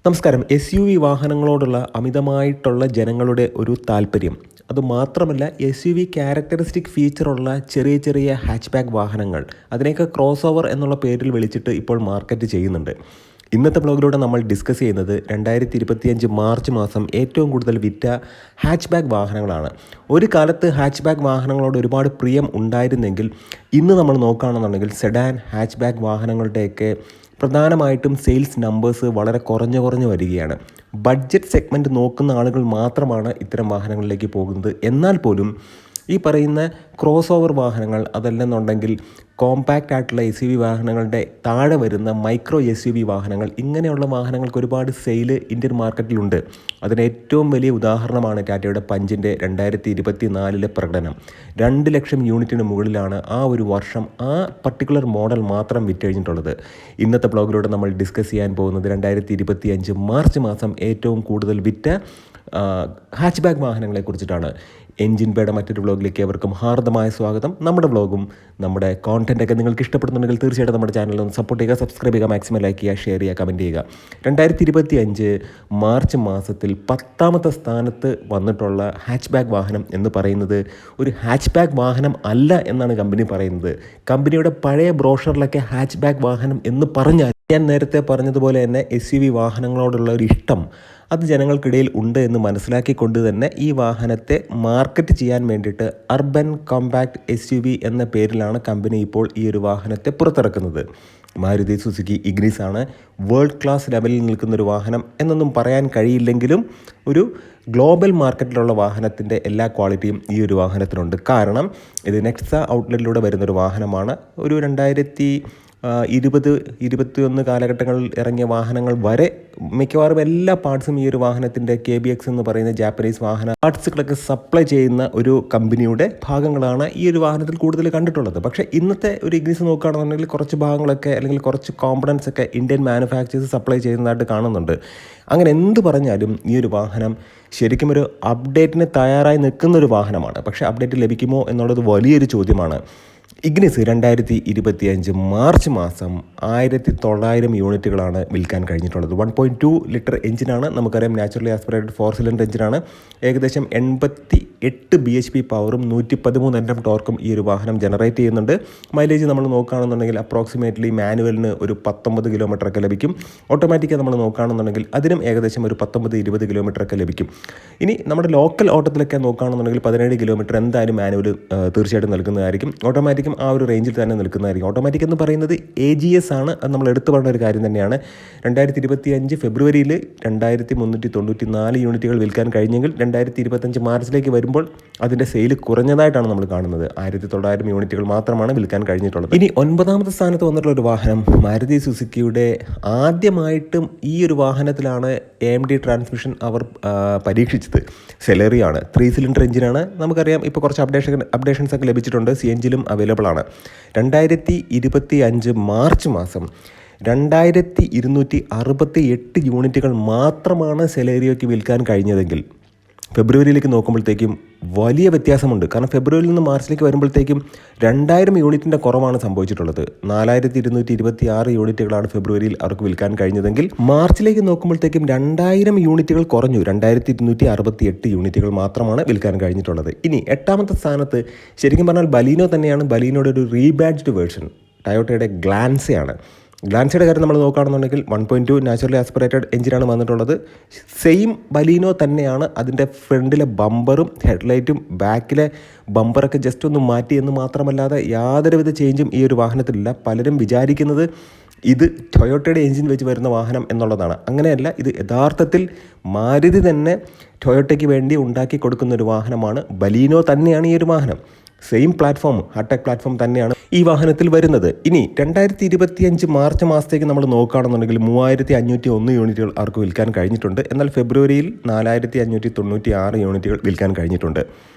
നമസ്കാരം. SUV വാഹനങ്ങളോടുള്ള അമിതമായിട്ടുള്ള ജനങ്ങളുടെ ഒരു താല്പര്യം. അതുമാത്രമല്ല SUV ക്യാരക്ടറിസ്റ്റിക് ഫീച്ചറുള്ള ചെറിയ ചെറിയ ഹാച്ച്ബാക്ക് വാഹനങ്ങൾ, അതിനെയൊക്കെ ക്രോസ് ഓവർ എന്നുള്ള പേരിൽ വിളിച്ചിട്ട് ഇപ്പോൾ മാർക്കറ്റ് ചെയ്യുന്നുണ്ട്. ഇന്നത്തെ ബ്ലോഗിലൂടെ നമ്മൾ ഡിസ്കസ് ചെയ്യുന്നത് 2025 മാർച്ച് മാസം ഏറ്റവും കൂടുതൽ വിറ്റ ഹാച്ച്ബാക്ക് വാഹനങ്ങളാണ്. ഒരു കാലത്ത് ഹാച്ച്ബാക്ക് വാഹനങ്ങളോട് ഒരുപാട് പ്രിയം ഉണ്ടായിരുന്നെങ്കിൽ ഇന്ന് നമ്മൾ നോക്കുകയാണെന്നുണ്ടെങ്കിൽ സെഡാൻ ഹാച്ച്ബാക്ക് വാഹനങ്ങളുടെയൊക്കെ പ്രധാനമായിട്ടും സെയിൽസ് നമ്പേഴ്സ് വളരെ കുറഞ്ഞു വരികയാണ്. ബഡ്ജറ്റ് സെഗ്മെൻറ്റ് നോക്കുന്ന ആളുകൾ മാത്രമാണ് ഇത്തരം വാഹനങ്ങളിലേക്ക് പോകുന്നത്. എന്നാൽ പോലും ഈ പറയുന്ന ക്രോസ് ഓവർ വാഹനങ്ങൾ, അതല്ലെന്നുണ്ടെങ്കിൽ കോമ്പാക്റ്റ് ആയിട്ടുള്ള SUV വാഹനങ്ങളുടെ താഴെ വരുന്ന മൈക്രോ SUV വാഹനങ്ങൾ, ഇങ്ങനെയുള്ള വാഹനങ്ങൾക്ക് ഒരുപാട് സെയില് ഇന്ത്യൻ മാർക്കറ്റിലുണ്ട്. അതിന് ഏറ്റവും വലിയ ഉദാഹരണമാണ് ടാറ്റയുടെ പഞ്ചിൻ്റെ 2024 പ്രകടനം. 2 ലക്ഷം യൂണിറ്റിന് മുകളിലാണ് ആ ഒരു വർഷം ആ പർട്ടിക്കുലർ മോഡൽ മാത്രം വിറ്റഴിഞ്ഞിട്ടുള്ളത്. ഇന്നത്തെ ബ്ലോഗിലൂടെ നമ്മൾ ഡിസ്കസ് ചെയ്യാൻ പോകുന്നത് 2025 മാർച്ച് മാസം ഏറ്റവും കൂടുതൽ വിറ്റ ഹാച്ച്ബാക്ക് വാഹനങ്ങളെക്കുറിച്ചിട്ടാണ്. എൻജിൻ ബേയുടെ മറ്റൊരു വ്ളോഗിലേക്ക് ഏവർക്കും ഹാർദമായ സ്വാഗതം. നമ്മുടെ വ്ളോഗും നമ്മുടെ കോണ്ടൻറ്റൊക്കെ നിങ്ങൾക്ക് ഇഷ്ടപ്പെടുന്നുണ്ടെങ്കിൽ തീർച്ചയായിട്ടും നമ്മുടെ ചാനലൊന്ന് സപ്പോർട്ട് ചെയ്യുക, സബ്സ്ക്രൈബ് ചെയ്യുക, മാക്സിമം ലൈക്ക് ചെയ്യുക, ഷെയർ ചെയ്യുക, കമൻറ്റ് ചെയ്യുക. 2025 മാർച്ച് മാസത്തിൽ 10ാമത്തെ സ്ഥാനത്ത് വന്നിട്ടുള്ള ഹാച്ച്ബാക്ക് വാഹനം എന്ന് പറയുന്നത് ഒരു ഹാച്ച്ബാക്ക് വാഹനം അല്ല എന്നാണ് കമ്പനി പറയുന്നത്. കമ്പനിയുടെ പഴയ ബ്രോഷറിലൊക്കെ ഹാച്ച്ബാക്ക് വാഹനം എന്ന് പറഞ്ഞാൽ, ഞാൻ നേരത്തെ പറഞ്ഞതുപോലെ തന്നെ SUV വാഹനങ്ങളോടുള്ള ഒരു ഇഷ്ടം അത് ജനങ്ങൾക്കിടയിൽ ഉണ്ട് എന്ന് മനസ്സിലാക്കിക്കൊണ്ട് തന്നെ ഈ വാഹനത്തെ മാർക്കറ്റ് ചെയ്യാൻ വേണ്ടിയിട്ട് അർബൻ കോമ്പാക്റ്റ് SUV എന്ന പേരിലാണ് കമ്പനി ഇപ്പോൾ ഈ ഒരു വാഹനത്തെ പുറത്തിറക്കുന്നത്. മാരുതി സുസുക്കി ഇഗ്നിസ് ആണ് വേൾഡ് ക്ലാസ് ലെവലിൽ നിൽക്കുന്നൊരു വാഹനം എന്നൊന്നും പറയാൻ കഴിയില്ലെങ്കിലും ഒരു ഗ്ലോബൽ മാർക്കറ്റിലുള്ള വാഹനത്തിൻ്റെ എല്ലാ ക്വാളിറ്റിയും ഈ ഒരു വാഹനത്തിനുണ്ട്. കാരണം ഇത് നെക്സ ഔട്ട്ലെറ്റിലൂടെ വരുന്നൊരു വാഹനമാണ്. ഒരു 2020-21 കാലഘട്ടങ്ങളിൽ ഇറങ്ങിയ വാഹനങ്ങൾ വരെ മിക്കവാറും എല്ലാ പാർട്സും ഈ ഒരു വാഹനത്തിൻ്റെ KBX എന്ന് പറയുന്ന ജാപ്പനീസ് വാഹന പാർട്സുകളൊക്കെ സപ്ലൈ ചെയ്യുന്ന ഒരു കമ്പനിയുടെ ഭാഗങ്ങളാണ് ഈ ഒരു വാഹനത്തിൽ കൂടുതൽ കണ്ടിട്ടുള്ളത്. പക്ഷേ ഇന്നത്തെ ഒരു ഇഗ്നിസ് നോക്കുകയാണെന്നുണ്ടെങ്കിൽ കുറച്ച് ഭാഗങ്ങളൊക്കെ അല്ലെങ്കിൽ കുറച്ച് കോമ്പണൻസ് ഒക്കെ ഇന്ത്യൻ മാനുഫാക്ചേഴ്സ് സപ്ലൈ ചെയ്യുന്നതായിട്ട് കാണുന്നുണ്ട്. അങ്ങനെ എന്ത് പറഞ്ഞാലും ഈ ഒരു വാഹനം ശരിക്കും ഒരു അപ്ഡേറ്റിന് തയ്യാറായി നിൽക്കുന്നൊരു വാഹനമാണ്. പക്ഷേ അപ്ഡേറ്റ് ലഭിക്കുമോ എന്നുള്ളത് വലിയൊരു ചോദ്യമാണ്. ഇഗ്നിസ് 2025 മാർച്ച് മാസം 1900 യൂണിറ്റുകളാണ് വിൽക്കാൻ കഴിഞ്ഞിട്ടുള്ളത്. 1.2 ലിറ്റർ എഞ്ചിനാണ്. നമുക്കറിയാം നാച്ചുറലി ആസ്പിറേറ്റഡ് 4 സിലിണ്ടർ എഞ്ചിനാണ്. ഏകദേശം 88 bhp പവറും 113 Nm ടോർക്കും ഈ ഒരു വാഹനം ജനറേറ്റ് ചെയ്യുന്നുണ്ട്. മൈലേജ് നമ്മൾ നോക്കുകയാണെന്നുണ്ടെങ്കിൽ അപ്രോക്സിമേറ്റ്ലി മാനുവലിന് ഒരു 19 കിലോമീറ്ററൊക്കെ ലഭിക്കും. ഓട്ടോമാറ്റിക്കായി നമ്മൾ നോക്കുകയാണെന്നുണ്ടെങ്കിൽ അതിനും ഏകദേശം ഒരു 19-20 കിലോമീറ്ററൊക്കെ ലഭിക്കും. ഇനി നമ്മുടെ ലോക്കൽ ഓട്ടത്തിലൊക്കെ നോക്കുകയാണെന്നുണ്ടെങ്കിൽ 17 കിലോമീറ്റർ എന്തായാലും മാനുവൽ തീർച്ചയായിട്ടും നൽകുന്നതായിരിക്കും. ഓട്ടോമാറ്റിക്കും ആ ഒരു റേഞ്ചിൽ തന്നെ നിൽക്കുന്നതായിരിക്കും. ഓട്ടോമാറ്റിക് എന്ന് പറയുന്നത് AGS ആണ്. അത് നമ്മൾ എടുത്തു പറഞ്ഞ ഒരു കാര്യം തന്നെയാണ്. 2025 ഫെബ്രുവരിയിൽ 2394 യൂണിറ്റുകൾ വിൽക്കാൻ കഴിഞ്ഞെങ്കിൽ 2025 മാർച്ചിലേക്ക് വരുമ്പോൾ അതിൻ്റെ സെയിൽ കുറഞ്ഞതായിട്ടാണ് നമ്മൾ കാണുന്നത്. 1900 യൂണിറ്റുകൾ മാത്രമാണ് വിൽക്കാൻ കഴിഞ്ഞിട്ടുള്ളത്. ഇനി 9ാമത്തെ സ്ഥാനത്ത് വന്നിട്ടുള്ള ഒരു വാഹനം മാരുതി സുസുക്കിയുടെ ആദ്യമായിട്ടും ഈ ഒരു വാഹനത്തിലാണ് AMD ട്രാൻസ്മിഷൻ അവർ പരീക്ഷിച്ചത്. സെലേറിയാണ്. 3 സിലിണ്ടർ എഞ്ചിനാണ്. നമുക്കറിയാം ഇപ്പോൾ കുറച്ച് അപ്ഡേഷൻസ് ഒക്കെ ലഭിച്ചിട്ടുണ്ട്. CNGയിലും അവൈലബിൾ ആണ്. 2025 മാർച്ച് മാസം 2268 യൂണിറ്റുകൾ മാത്രമാണ് സെലേറിയോയ്ക്ക് വിൽക്കാൻ കഴിഞ്ഞതെങ്കിൽ ഫെബ്രുവരിയിലേക്ക് നോക്കുമ്പോഴത്തേക്കും വലിയ വ്യത്യാസമുണ്ട്. കാരണം ഫെബ്രുവരിയിൽ നിന്ന് മാർച്ചിലേക്ക് വരുമ്പോഴത്തേക്കും 2000 യൂണിറ്റിൻ്റെ കുറവാണ് സംഭവിച്ചിട്ടുള്ളത്. 4226 യൂണിറ്റുകളാണ് ഫെബ്രുവരിയിൽ അവർക്ക് വിൽക്കാൻ കഴിഞ്ഞതെങ്കിൽ മാർച്ചിലേക്ക് നോക്കുമ്പോഴത്തേക്കും 2000 യൂണിറ്റുകൾ കുറഞ്ഞു. 2268 യൂണിറ്റുകൾ മാത്രമാണ് വിൽക്കാൻ കഴിഞ്ഞിട്ടുള്ളത്. ഇനി 8ാമത്തെ സ്ഥാനത്ത് ശരിക്കും പറഞ്ഞാൽ ബലീനോ തന്നെയാണ്. ബലീനോയുടെ ഒരു റീബാഡ്ജ്ഡ് വേർഷൻ ടയോട്ടയുടെ ഗ്ലാൻസയാണ്. ഗ്ലാൻസയുടെ കാര്യം നമ്മൾ നോക്കുകയാണെന്നുണ്ടെങ്കിൽ 1.2 നാച്ചുറലി ആസ്പിറേറ്റഡ് എഞ്ചിനാണ് വന്നിട്ടുള്ളത്. സെയിം ബലീനോ തന്നെയാണ്. അതിൻ്റെ ഫ്രണ്ടിലെ ബമ്പറും ഹെഡ്ലൈറ്റും ബാക്കിലെ ബമ്പറൊക്കെ ജസ്റ്റ് ഒന്ന് മാറ്റി എന്ന് മാത്രമല്ലാതെ യാതൊരുവിധ ചേഞ്ചും ഈ ഒരു വാഹനത്തിലില്ല. പലരും വിചാരിക്കുന്നത് ഇത് ടൊയോട്ടയുടെ എഞ്ചിൻ വെച്ച് വരുന്ന വാഹനം എന്നുള്ളതാണ്. അങ്ങനെയല്ല, ഇത് യഥാർത്ഥത്തിൽ മാരുതി തന്നെ ടൊയോട്ടയ്ക്ക് വേണ്ടി ഉണ്ടാക്കി കൊടുക്കുന്ന ഒരു വാഹനമാണ്. ബലീനോ തന്നെയാണ് ഈ ഒരു വാഹനം. സെയിം പ്ലാറ്റ്ഫോം, ഹാർടെക് പ്ലാറ്റ്ഫോം തന്നെയാണ് ഈ വാഹനത്തിൽ വരുന്നത്. ഇനി 2025 മാർച്ച് മാസത്തേക്ക് നമ്മൾ നോക്കുകയാണെന്നുണ്ടെങ്കിൽ 3501 യൂണിറ്റുകൾ അവർക്ക് വിൽക്കാൻ കഴിഞ്ഞിട്ടുണ്ട്. എന്നാൽ ഫെബ്രുവരിയിൽ 4596 യൂണിറ്റുകൾ വിൽക്കാൻ കഴിഞ്ഞിട്ടുണ്ട്.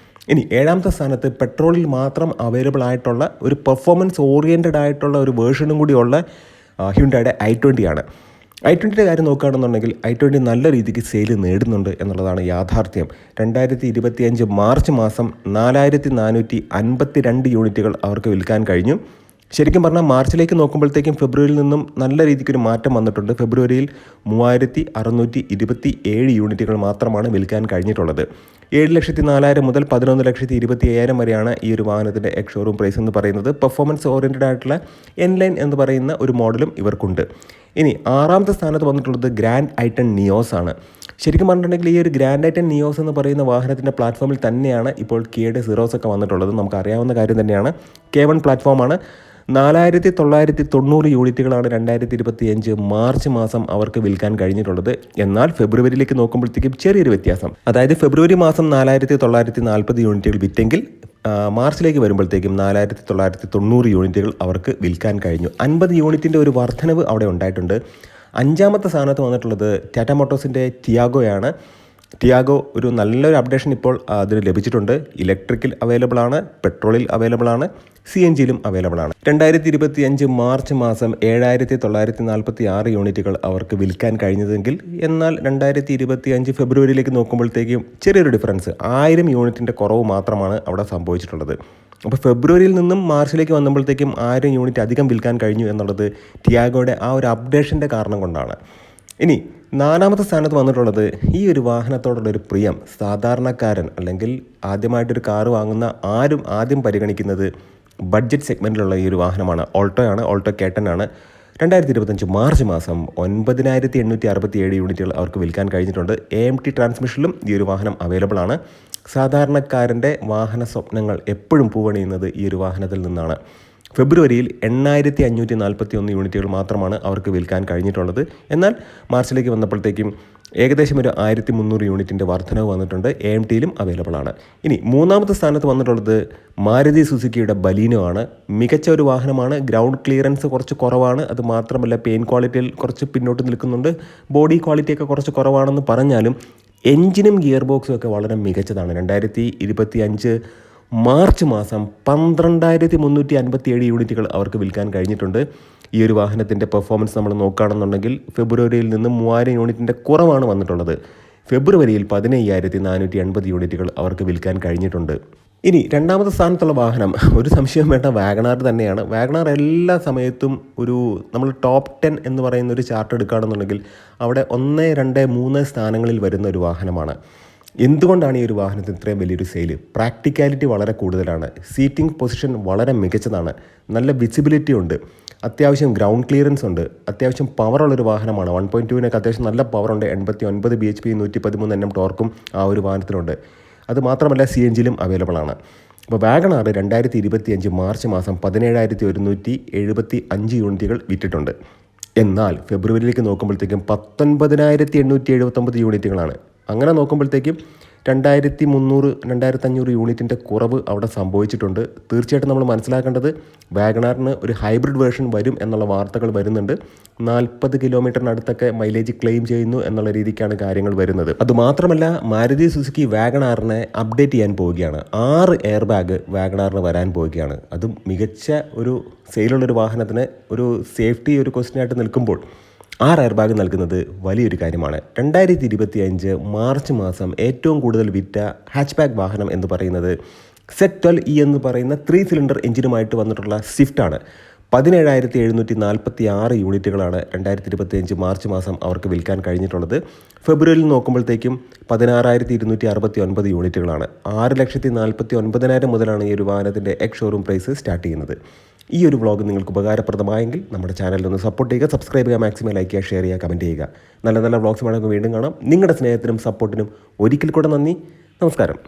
ഇനി 7ാമത്തെ സ്ഥാനത്ത് പെട്രോളിൽ മാത്രം അവൈലബിൾ ആയിട്ടുള്ള ഒരു പെർഫോമൻസ് ഓറിയൻറ്റഡ് ആയിട്ടുള്ള ഒരു വേർഷനും കൂടിയുള്ള ഹ്യുണ്ടായുടെ i20 ആണ്. i20യുടെ കാര്യം നോക്കുകയാണെന്നുണ്ടെങ്കിൽ i20 നല്ല രീതിക്ക് സെയിൽ നേടുന്നുണ്ട് എന്നുള്ളതാണ് യാഥാർത്ഥ്യം. 2025 മാർച്ച് മാസം 4452 യൂണിറ്റുകൾ അവർക്ക് വിൽക്കാൻ കഴിഞ്ഞു. ശരിക്കും പറഞ്ഞാൽ മാർച്ചിലേക്ക് നോക്കുമ്പോഴത്തേക്കും ഫെബ്രുവരിയിൽ നിന്നും നല്ല രീതിക്കൊരു മാറ്റം വന്നിട്ടുണ്ട്. ഫെബ്രുവരിയിൽ 3627 യൂണിറ്റുകൾ മാത്രമാണ് വിൽക്കാൻ കഴിഞ്ഞിട്ടുള്ളത്. 7,04,000 മുതൽ 11,25,000 വരെയാണ് ഈ ഒരു വാഹനത്തിൻ്റെ എക്സ് ഷോറൂം പ്രൈസ് എന്ന് പറയുന്നത്. പെർഫോമൻസ് ഓറിയൻറ്റഡ് ആയിട്ടുള്ള എൻലൈൻ എന്ന് പറയുന്ന ഒരു മോഡലും ഇവർക്കുണ്ട്. ഇനി 6ാമത്തെ സ്ഥാനത്ത് വന്നിട്ടുള്ളത് ഗ്രാൻഡ് ഐറ്റൺ നിയോസ് ആണ്. ശരിക്കും പറഞ്ഞിട്ടുണ്ടെങ്കിൽ ഈ ഒരു ഗ്രാൻഡ് ഐറ്റൺ നിയോസ് എന്ന് പറയുന്ന വാഹനത്തിൻ്റെ പ്ലാറ്റ്ഫോമിൽ തന്നെയാണ് ഇപ്പോൾ കിയയുടെ സിറോസ് ഒക്കെ വന്നിട്ടുള്ളത്. നമുക്കറിയാവുന്ന കാര്യം തന്നെയാണ്. K1 പ്ലാറ്റ്ഫോമാണ്. 4,990 യൂണിറ്റുകളാണ് 2025 മാർച്ച് മാസം അവർക്ക് വിൽക്കാൻ കഴിഞ്ഞിട്ടുള്ളത്. എന്നാൽ ഫെബ്രുവരിയിലേക്ക് നോക്കുമ്പോഴത്തേക്കും ചെറിയൊരു വ്യത്യാസം. അതായത് ഫെബ്രുവരി മാസം 4,940 യൂണിറ്റുകൾ വിറ്റെങ്കിൽ മാർച്ചിലേക്ക് വരുമ്പോഴത്തേക്കും 4,990 യൂണിറ്റുകൾ അവർക്ക് വിൽക്കാൻ കഴിഞ്ഞു. 50 യൂണിറ്റിൻ്റെ ഒരു വർധനവ് അവിടെ ഉണ്ടായിട്ടുണ്ട്. 5ാമത്തെ സ്ഥാനത്ത് വന്നിട്ടുള്ളത് ടാറ്റ മോട്ടോഴ്സിൻ്റെ ടിയാഗോയാണ്. ടിയാഗോ ഒരു നല്ലൊരു അപ്ഡേഷൻ ഇപ്പോൾ അതിന് ലഭിച്ചിട്ടുണ്ട്. ഇലക്ട്രിക്കിൽ അവൈലബിൾ ആണ്, പെട്രോളിൽ അവൈലബിൾ ആണ്, CNGയിലും അവൈലബിൾ ആണ്. 2025 മാർച്ച് മാസം 7,946 യൂണിറ്റുകൾ അവർക്ക് വിൽക്കാൻ കഴിഞ്ഞതെങ്കിൽ എന്നാൽ 2025 ഫെബ്രുവരിയിലേക്ക് നോക്കുമ്പോഴത്തേക്കും ചെറിയൊരു ഡിഫറൻസ് 1000 യൂണിറ്റിൻ്റെ കുറവ് മാത്രമാണ് അവിടെ സംഭവിച്ചിട്ടുള്ളത്. അപ്പോൾ ഫെബ്രുവരിയിൽ നിന്നും മാർച്ചിലേക്ക് വന്നപ്പോഴത്തേക്കും 1000 യൂണിറ്റ് അധികം വിൽക്കാൻ കഴിഞ്ഞു എന്നുള്ളത് ടിയാഗോയുടെ ആ ഒരു അപ്ഡേഷൻ്റെ കാരണം കൊണ്ടാണ്. ഇനി 4ാമത്തെ സ്ഥാനത്ത് വന്നിട്ടുള്ളത് ഈ ഒരു വാഹനത്തോടുള്ളൊരു പ്രിയം. സാധാരണക്കാരൻ അല്ലെങ്കിൽ ആദ്യമായിട്ടൊരു കാറ് വാങ്ങുന്ന ആരും ആദ്യം പരിഗണിക്കുന്നത് ബഡ്ജറ്റ് സെഗ്മെൻറ്റിലുള്ള ഈ ഒരു വാഹനമാണ്. ഓൾട്ടോയാണ്. ഓൾട്ടോ K10 ആണ്. 2025 മാർച്ച് മാസം 9,867 യൂണിറ്റുകൾ അവർക്ക് വിൽക്കാൻ കഴിഞ്ഞിട്ടുണ്ട്. AMT ട്രാൻസ്മിഷനിലും ഈ ഒരു വാഹനം അവൈലബിൾ ആണ്. സാധാരണക്കാരൻ്റെ വാഹന സ്വപ്നങ്ങൾ എപ്പോഴും പൂവണിയുന്നത് ഈ ഒരു വാഹനത്തിൽ നിന്നാണ്. ഫെബ്രുവരിയിൽ 8,541 യൂണിറ്റുകൾ മാത്രമാണ് അവർക്ക് വിൽക്കാൻ കഴിഞ്ഞിട്ടുള്ളത്. എന്നാൽ മാർച്ചിലേക്ക് വന്നപ്പോഴത്തേക്കും ഏകദേശം ഒരു 1,300 യൂണിറ്റിൻ്റെ വർധനവ് വന്നിട്ടുണ്ട്. AMTയിലും അവൈലബിൾ ആണ്. ഇനി 3ാമത്തെ സ്ഥാനത്ത് വന്നിട്ടുള്ളത് മാരുതി സുസുക്കിയുടെ ബലീനോ ആണ്. മികച്ച ഒരു വാഹനമാണ്. ഗ്രൗണ്ട് ക്ലിയറൻസ് കുറച്ച് കുറവാണ്. അത് മാത്രമല്ല പെയിൻറ്റ് ക്വാളിറ്റിയിൽ കുറച്ച് പിന്നോട്ട് നിൽക്കുന്നുണ്ട്. ബോഡി ക്വാളിറ്റിയൊക്കെ കുറച്ച് കുറവാണെന്ന് പറഞ്ഞാലും എൻജിനും ഗിയർ ബോക്സും ഒക്കെ വളരെ മികച്ചതാണ്. 2025 മാർച്ച് മാസം 12,357 യൂണിറ്റുകൾ അവർക്ക് വിൽക്കാൻ കഴിഞ്ഞിട്ടുണ്ട്. ഈ ഒരു വാഹനത്തിൻ്റെ പെർഫോമൻസ് നമ്മൾ നോക്കുകയാണെന്നുണ്ടെങ്കിൽ ഫെബ്രുവരിയിൽ നിന്ന് 3000 യൂണിറ്റിൻ്റെ കുറവാണ് വന്നിട്ടുള്ളത്. ഫെബ്രുവരിയിൽ 15,480 യൂണിറ്റുകൾ അവർക്ക് വിൽക്കാൻ കഴിഞ്ഞിട്ടുണ്ട്. ഇനി 2ാമത്തെ സ്ഥാനത്തുള്ള വാഹനം ഒരു സംശയം വേണ്ട വാഗണാർ തന്നെയാണ്. വാഗണാർ എല്ലാ സമയത്തും ഒരു നമ്മൾ ടോപ്പ് 10 എന്ന് പറയുന്ന ഒരു ചാർട്ട് എടുക്കുകയാണെന്നുണ്ടെങ്കിൽ അവിടെ 1, 2, 3 സ്ഥാനങ്ങളിൽ വരുന്ന ഒരു വാഹനമാണ്. എന്തുകൊണ്ടാണ് ഈ ഒരു വാഹനത്തിന് ഇത്രയും വലിയൊരു സെയിൽ? പ്രാക്ടിക്കാലിറ്റി വളരെ കൂടുതലാണ്. സീറ്റിംഗ് പൊസിഷൻ വളരെ മികച്ചതാണ്. നല്ല വിസിബിലിറ്റി ഉണ്ട്. അത്യാവശ്യം ഗ്രൗണ്ട് ക്ലിയറൻസ് ഉണ്ട്. അത്യാവശ്യം പവറുള്ളൊരു വാഹനമാണ്. 1.2-നൊക്കെ അത്യാവശ്യം നല്ല പവറുണ്ട്. 89 bhp 113 Nm ടോർക്കും ആ ഒരു വാഹനത്തിനുണ്ട്. അത് മാത്രമല്ല CNGയിലും അവൈലബിൾ ആണ്. അപ്പോൾ വാഗണാർ 2025 മാർച്ച് മാസം 17,175 യൂണിറ്റുകൾ വിറ്റിട്ടുണ്ട്. എന്നാൽ ഫെബ്രുവരിയിലേക്ക് നോക്കുമ്പോഴത്തേക്കും 19,879 യൂണിറ്റുകളാണ്. അങ്ങനെ നോക്കുമ്പോഴത്തേക്കും 2,300-2,500 യൂണിറ്റിൻ്റെ കുറവ് അവിടെ സംഭവിച്ചിട്ടുണ്ട്. തീർച്ചയായിട്ടും നമ്മൾ മനസ്സിലാക്കേണ്ടത് വാഗണാറിന് ഒരു ഹൈബ്രിഡ് വേർഷൻ വരും എന്നുള്ള വാർത്തകൾ വരുന്നുണ്ട്. 40 കിലോമീറ്ററിനടുത്തൊക്കെ മൈലേജ് ക്ലെയിം ചെയ്യുന്നു എന്നുള്ള രീതിക്കാണ് കാര്യങ്ങൾ വരുന്നത്. അതുമാത്രമല്ല മാരുതി സുസുക്കി വാഗണാറിനെ അപ്ഡേറ്റ് ചെയ്യാൻ പോവുകയാണ്. 6 എയർ ബാഗ് വാഗണാറിന് വരാൻ പോവുകയാണ്. അതും മികച്ച ഒരു സെയിലുള്ളൊരു വാഹനത്തിന് ഒരു സേഫ്റ്റി ഒരു ക്വസ്റ്റ്യനായിട്ട് നിൽക്കുമ്പോൾ 6 എയർ ബാഗ് നൽകുന്നത് വലിയൊരു കാര്യമാണ്. 2025 മാർച്ച് മാസം ഏറ്റവും കൂടുതൽ വിറ്റ ഹാച്ച് ബാഗ് വാഹനം എന്ന് പറയുന്നത് Z12E എന്ന് പറയുന്ന 3 സിലിണ്ടർ എഞ്ചിനുമായിട്ട് വന്നിട്ടുള്ള സ്വിഫ്റ്റാണ്. 17,746 യൂണിറ്റുകളാണ് 2025 മാർച്ച് മാസം അവർക്ക് വിൽക്കാൻ കഴിഞ്ഞിട്ടുള്ളത്. ഫെബ്രുവരിയിൽ നോക്കുമ്പോഴത്തേക്കും 16,269 യൂണിറ്റുകളാണ്. 6,49,900 മുതലാണ് ഈ ഒരു വാഹനത്തിൻ്റെ എക്സ് ഷോറൂം പ്രൈസ് സ്റ്റാർട്ട് ചെയ്യുന്നത്. ഈ ഒരു വ്ളോഗ് നിങ്ങൾക്ക് ഉപകാരപ്രദമായെങ്കിൽ നമ്മുടെ ചാനലിലൊന്ന് സപ്പോർട്ട് ചെയ്യുക, സബ്സ്ക്രൈബ് ചെയ്യുക, മാക്സിമം ലൈക്ക് ചെയ്യുക, ഷെയർ ചെയ്യുക, കമൻറ്റ് ചെയ്യുക. നല്ല നല്ല വ്ളോഗ്സ് വേണമെങ്കിൽ വീണ്ടും കാണാം. നിങ്ങളുടെ സ്നേഹത്തിനും സപ്പോർട്ടിനും ഒരിക്കൽ കൂടെ നന്ദി. നമസ്കാരം.